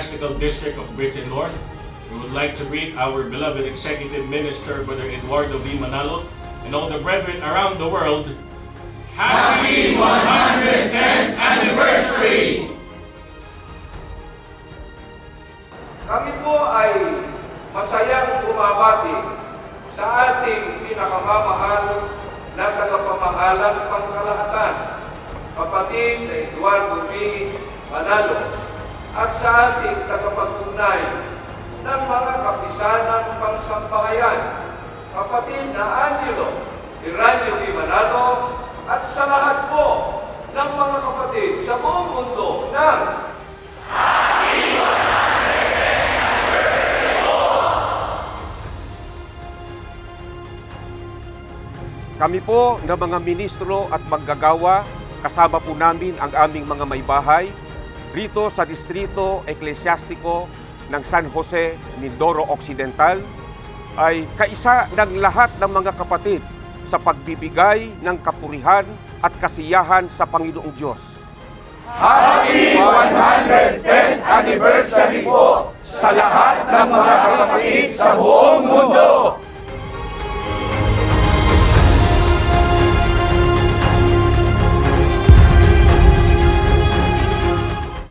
Ecclesiastical District of Britain North. We would like to greet our beloved Executive Minister, Brother Eduardo V. Manalo, and all the brethren around the world. Happy 110th Anniversary! Kami po ay masayang bumabati sa ating pinakamamahal na tagapamahalang pangkalahatan, kapatid na Eduardo V. Manalo, at sa ating tagapagtunay ng mga kapisanang pangsambahayan, kapatid na Angelo Iranio V. Manalo, at sa lahat po ng mga kapatid sa buong mundo ng Happy 110th Anniversary po! Kami po na mga ministro at manggagawa, kasama po namin ang aming mga may bahay rito sa Distrito Eklesiastiko ng San Jose, Mindoro Occidental, ay kaisa ng lahat ng mga kapatid sa pagbibigay ng kapurihan at kasiyahan sa Panginoong Diyos. Happy 110th Anniversary po sa lahat ng mga kapatid sa buong mundo!